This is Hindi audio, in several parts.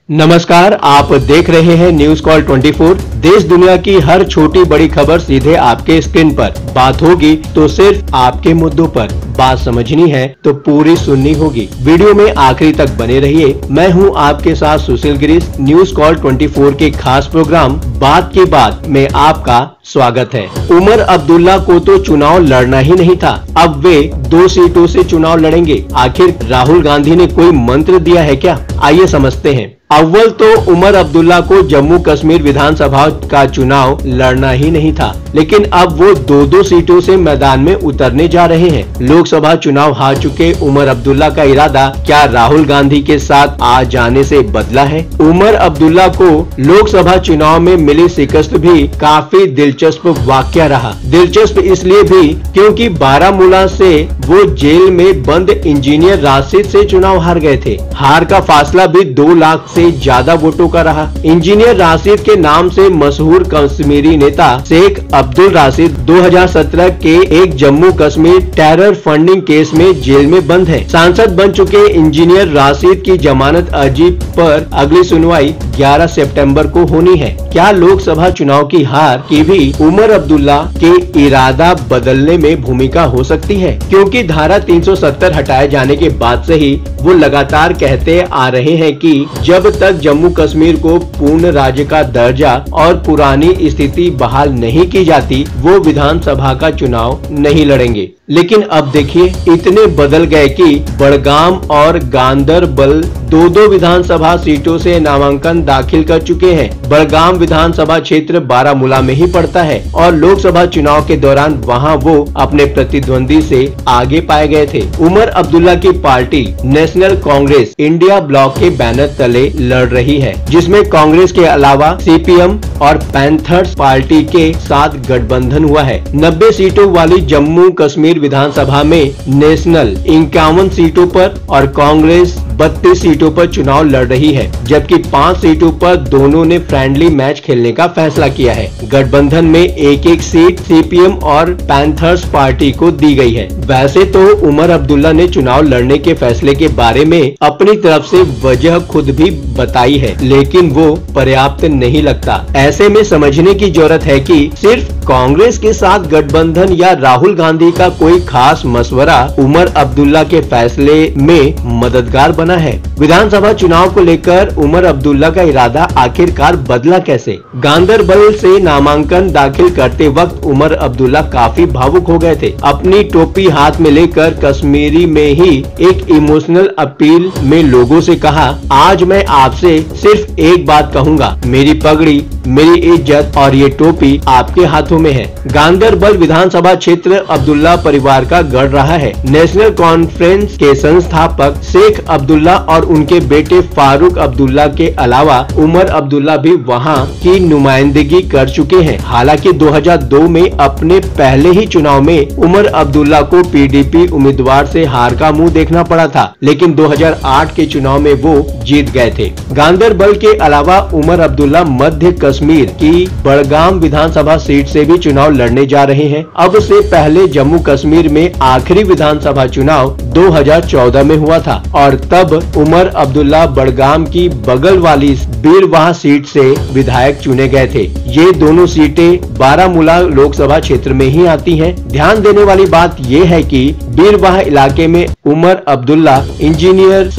नमस्कार, आप देख रहे हैं न्यूज कॉल 24। देश दुनिया की हर छोटी बड़ी खबर सीधे आपके स्क्रीन पर। बात होगी तो सिर्फ आपके मुद्दों पर। बात समझनी है तो पूरी सुननी होगी। वीडियो में आखिरी तक बने रहिए। मैं हूं आपके साथ सुशील गिरीश। न्यूज कॉल 24 के खास प्रोग्राम बात की बात में आपका स्वागत है। उमर अब्दुल्ला को तो चुनाव लड़ना ही नहीं था, अब वे 2 सीटों से चुनाव लड़ेंगे। आखिर राहुल गांधी ने कोई मंत्र दिया है क्या? आइए समझते हैं। अव्वल तो उमर अब्दुल्ला को जम्मू कश्मीर विधानसभा का चुनाव लड़ना ही नहीं था, लेकिन अब वो 2 सीटों से मैदान में उतरने जा रहे हैं। लोकसभा चुनाव हार चुके उमर अब्दुल्ला का इरादा क्या राहुल गांधी के साथ आ जाने से बदला है? उमर अब्दुल्ला को लोकसभा चुनाव में मिली शिकस्त भी काफी दिलचस्प वाकया रहा। दिलचस्प इसलिए भी क्योंकि बारामूला से वो जेल में बंद इंजीनियर राशिद से चुनाव हार गए थे। हार का फासला भी 2 लाख से ज्यादा वोटों का रहा। इंजीनियर राशिद के नाम से मशहूर कश्मीरी नेता शेख अब्दुल राशिद 2017 के एक Jammu Kashmir terror funding case में जेल में बंद है। सांसद बन चुके इंजीनियर राशिद की जमानत अर्जी पर अगली सुनवाई 11 सितंबर को होनी है। क्या लोकसभा चुनाव की हार की भी उमर अब्दुल्ला के इरादा बदलने में भूमिका हो सकती है? क्योंकि धारा 370 हटाए जाने के बाद से ही वो लगातार कहते आ रहे हैं कि जब तक जम्मू कश्मीर को पूर्ण राज्य का दर्जा और पुरानी स्थिति बहाल नहीं की जाती, वो विधानसभा का चुनाव नहीं लड़ेंगे। लेकिन अब देखिए, इतने बदल गए कि बड़गाम और गांदरबल 2 विधानसभा सीटों से नामांकन दाखिल कर चुके हैं। बड़गाम विधानसभा क्षेत्र बारामूला में ही पड़ता है और लोकसभा चुनाव के दौरान वहां वो अपने प्रतिद्वंदी से आगे पाए गए थे। उमर अब्दुल्ला की party national Congress India block के बैनर तले लड़ रही है, जिसमें कांग्रेस के अलावा सीपीएम और पैंथर्स पार्टी के साथ गठबंधन हुआ है। 90 सीटों वाली जम्मू कश्मीर विधानसभा में नेशनल 51 सीटों पर और कांग्रेस 32 सीटों पर चुनाव लड़ रही है, जबकि 5 सीटों पर दोनों ने फ्रेंडली मैच खेलने का फैसला किया है। गठबंधन में एक सीट सीपीएम और पैंथर्स पार्टी को दी गई है। वैसे तो उमर अब्दुल्ला ने चुनाव लड़ने के फैसले के बारे में अपनी तरफ से वजह खुद भी बताई है, लेकिन वो पर्याप्त नहीं लगता। ऐसे में समझने की जरूरत है कि सिर्फ कांग्रेस के साथ गठबंधन या राहुल गांधी का कोई खास मशवरा उमर अब्दुल्ला के फैसले में मददगार बना है। विधानसभा चुनाव को लेकर उमर अब्दुल्ला का इरादा आखिरकार बदला कैसे? गांदरबल से नामांकन दाखिल करते वक्त उमर अब्दुल्ला काफी भावुक हो गए थे। अपनी टोपी हाथ में लेकर कश्मीरी में ही एक इमोशनल अपील में लोगों से कहा, आज मैं आपसे सिर्फ एक बात कहूँगा, मेरी पगड़ी, मेरी इज्जत और ये टोपी आपके हाथों में है। गांदरबल विधानसभा क्षेत्र अब्दुल्ला परिवार का गढ़ रहा है। नेशनल कॉन्फ्रेंस के संस्थापक शेख अब्दुल्ला और उनके बेटे फारूक अब्दुल्ला के अलावा उमर अब्दुल्ला भी वहां की नुमाइंदगी कर चुके हैं। हालांकि 2002 में अपने पहले ही चुनाव में उमर अब्दुल्ला को पीडीपी उम्मीदवार से हार का मुंह देखना पड़ा था, लेकिन 2008 के चुनाव में वो जीत गए थे। गांदरबल के अलावा उमर अब्दुल्ला मध्य कश्मीर की बड़गाम विधानसभा सीट से भी चुनाव लड़ने जा रहे हैं। अब से पहले जम्मू कश्मीर में आखिरी विधानसभा चुनाव 2014 में हुआ था और तब उमर अब्दुल्ला बड़गाम की बगल वाली बीरवाह सीट से विधायक चुने गए थे। ये दोनों सीटें बारामूला लोकसभा क्षेत्र में ही आती हैं। ध्यान देने वाली बात ये है कि बीरवाह इलाके में उमर अब्दुल्ला इंजीनियर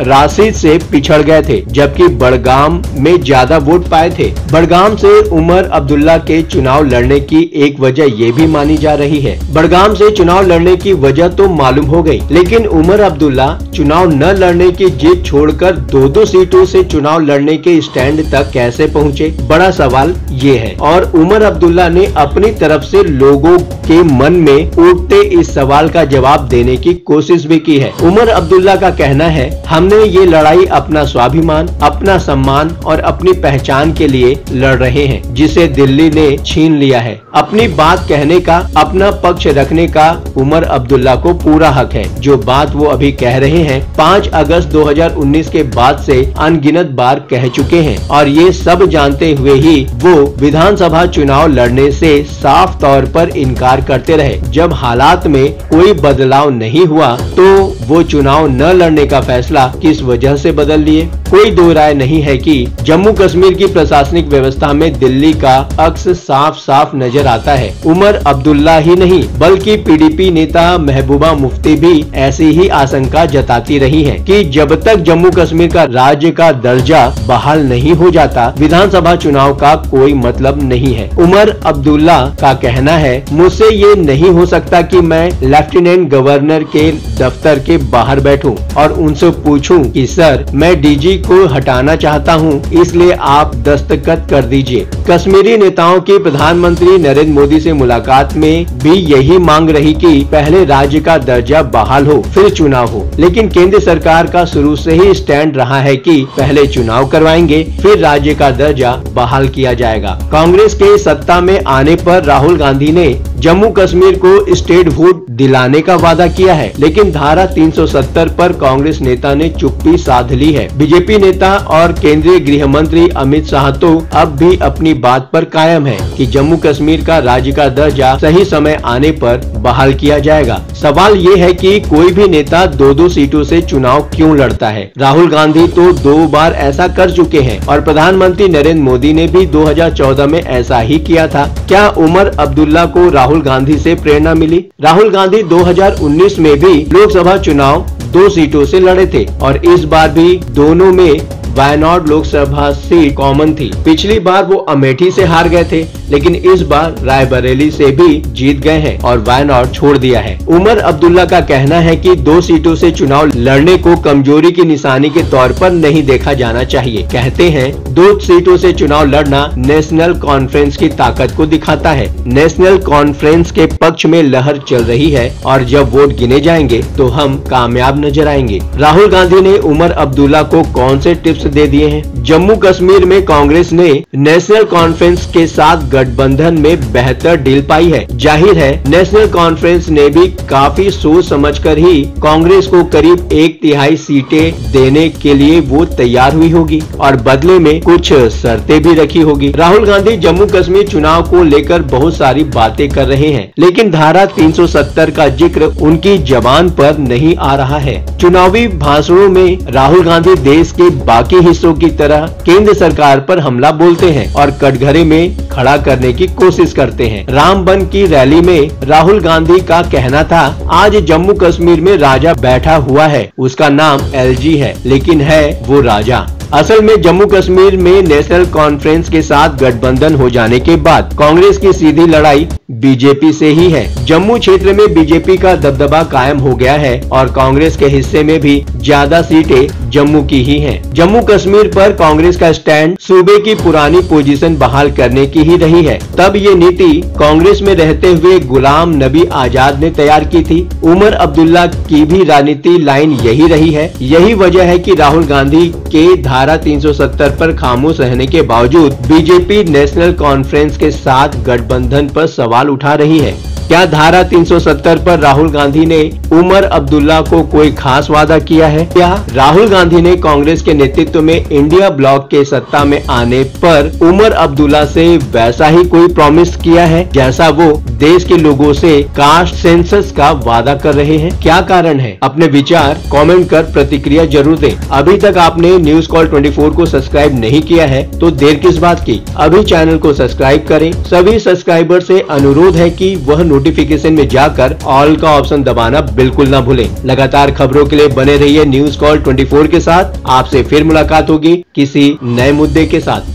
राशिद से पिछड़ गए थे, जबकि बड़गाम में ज्यादा वोट पाए थे। बड़गाम से उमर अब्दुल्ला के चुनाव लड़ने की एक वजह ये भी मानी जा रही है। बड़गाम से चुनाव लड़ने की वजह तो मालूम हो गई, लेकिन उमर अब्दुल्ला चुनाव न लड़ने की जिद छोड़कर 2 सीटों से चुनाव लड़ने के स्टैंड तक कैसे पहुँचे? बड़ा सवाल ये है और उमर अब्दुल्ला ने अपनी तरफ से लोगों के मन में उठते इस सवाल का जवाब देने की कोशिश भी की है। उमर अब्दुल्ला का कहना है, हमने ये लड़ाई अपना स्वाभिमान, अपना सम्मान और अपनी पहचान के लिए लड़ रहे हैं, जिसे दिल्ली ने छीन लिया है। अपनी बात कहने का, अपना पक्ष रखने का उमर अब्दुल्ला को पूरा हक है। जो बात वो अभी कह रहे हैं 5 अगस्त 2019 के बाद से अनगिनत बार कह चुके हैं और ये सब जानते हुए ही वो विधानसभा चुनाव लड़ने से साफ तौर पर इनकार करते रहे। जब हालात में कोई बदलाव नहीं हुआ तो वो चुनाव न लड़ने का फैसला किस वजह से बदल लिए। कोई दो राय नहीं है कि जम्मू कश्मीर की प्रशासनिक व्यवस्था में दिल्ली का अक्स साफ साफ नजर आता है। उमर अब्दुल्ला ही नहीं बल्कि पीडीपी नेता महबूबा मुफ्ती भी ऐसी ही आशंका जताती रही है कि जब तक जम्मू कश्मीर का राज्य का दर्जा बहाल नहीं हो जाता विधानसभा चुनाव का कोई मतलब नहीं है। उमर अब्दुल्ला का कहना है, मुझसे ये नहीं हो सकता कि मैं लेफ्टिनेंट गवर्नर के दफ्तर के बाहर बैठूं और उनसे पूछूं कि सर मैं डीजी को हटाना चाहता हूं, इसलिए आप दस्तखत कर दीजिए। कश्मीरी नेताओं की प्रधानमंत्री नरेंद्र मोदी से मुलाकात में भी यही मांग रही कि पहले राज्य का दर्जा बहाल हो फिर चुनाव हो, लेकिन केंद्र सरकार का शुरू से ही स्टैंड रहा है कि पहले चुनाव करवाएंगे फिर राज्य का दर्जा बहाल किया जाएगा। कांग्रेस के सत्ता में आने पर राहुल गांधी ने जम्मू कश्मीर को स्टेटहुड दिलाने का वादा किया है, लेकिन धारा 370 पर कांग्रेस नेता ने चुप्पी साध ली है। बीजेपी नेता और केंद्रीय गृह मंत्री अमित शाह तो अब भी अपनी बात पर कायम है कि जम्मू कश्मीर का राज्य का दर्जा सही समय आने पर बहाल किया जाएगा। सवाल ये है कि कोई भी नेता 2-2 सीटों से चुनाव क्यों लड़ता है। राहुल गांधी तो 2 बार ऐसा कर चुके हैं और प्रधानमंत्री नरेंद्र मोदी ने भी 2014 में ऐसा ही किया था। क्या उमर अब्दुल्ला को राहुल गांधी से प्रेरणा मिली? राहुल गांधी 2019 में भी लोकसभा चुनाव 2 सीटों से लड़े थे और इस बार भी दोनों में वायनाड लोकसभा सीट कॉमन थी। पिछली बार वो अमेठी से हार गए थे, लेकिन इस बार रायबरेली से भी जीत गए हैं और वायनाड छोड़ दिया है। उमर अब्दुल्ला का कहना है कि 2 सीटों से चुनाव लड़ने को कमजोरी की निशानी के तौर पर नहीं देखा जाना चाहिए। कहते हैं 2 सीटों से चुनाव लड़ना नेशनल कॉन्फ्रेंस की ताकत को दिखाता है। नेशनल कॉन्फ्रेंस के पक्ष में लहर चल रही है और जब वोट गिने जाएंगे तो हम कामयाब नजर आएंगे। राहुल गांधी ने उमर अब्दुल्ला को कौन से टिप्स दे दिए हैं? जम्मू कश्मीर में कांग्रेस ने नेशनल कॉन्फ्रेंस के साथ गठबंधन में बेहतर डील पाई है। जाहिर है नेशनल कॉन्फ्रेंस ने भी काफी सोच समझकर ही कांग्रेस को करीब 1/3 सीटें देने के लिए वो तैयार हुई होगी और बदले में कुछ शर्तें भी रखी होगी। राहुल गांधी जम्मू कश्मीर चुनाव को लेकर बहुत सारी बातें कर रहे हैं, लेकिन धारा 370 का जिक्र उनकी जबान पर नहीं आ रहा है। चुनावी भाषणों में राहुल गांधी देश के बाकी हिस्सों की तरह केंद्र सरकार पर हमला बोलते हैं और कटघरे में खड़ा करने की कोशिश करते हैं। रामबन की रैली में राहुल गांधी का कहना था, आज जम्मू कश्मीर में राजा बैठा हुआ है, उसका नाम एलजी है, लेकिन है वो राजा। असल में जम्मू कश्मीर में नेशनल कॉन्फ्रेंस के साथ गठबंधन हो जाने के बाद कांग्रेस की सीधी लड़ाई बीजेपी से ही है। जम्मू क्षेत्र में बीजेपी का दबदबा कायम हो गया है और कांग्रेस के हिस्से में भी ज्यादा सीटें जम्मू की ही हैं। जम्मू कश्मीर पर कांग्रेस का स्टैंड सूबे की पुरानी पोजीशन बहाल करने की ही रही है। तब ये नीति कांग्रेस में रहते हुए गुलाम नबी आजाद ने तैयार की थी। उमर अब्दुल्ला की भी राजनीति लाइन यही रही है। यही वजह है कि राहुल गांधी के धारा 370 पर खामोश रहने के बावजूद बीजेपी नेशनल कॉन्फ्रेंस के साथ गठबंधन पर सवाल उठा रही है। क्या धारा 370 पर राहुल गांधी ने उमर अब्दुल्ला को कोई खास वादा किया है? क्या राहुल गांधी ने कांग्रेस के नेतृत्व में इंडिया ब्लॉक के सत्ता में आने पर उमर अब्दुल्ला से वैसा ही कोई प्रॉमिस किया है जैसा वो देश के लोगों से कास्ट सेंसस का वादा कर रहे हैं? क्या कारण है? अपने विचार कमेंट कर प्रतिक्रिया जरूर दें। अभी तक आपने न्यूज कॉल 24 को सब्सक्राइब नहीं किया है तो देर किस बात की, अभी चैनल को सब्सक्राइब करें। सभी सब्सक्राइबर से अनुरोध है कि वह नोटिफिकेशन में जाकर ऑल का ऑप्शन दबाना बिल्कुल ना भूलें। लगातार खबरों के लिए बने रहिए न्यूज कॉल 24 के साथ। आपसे फिर मुलाकात होगी किसी नए मुद्दे के साथ।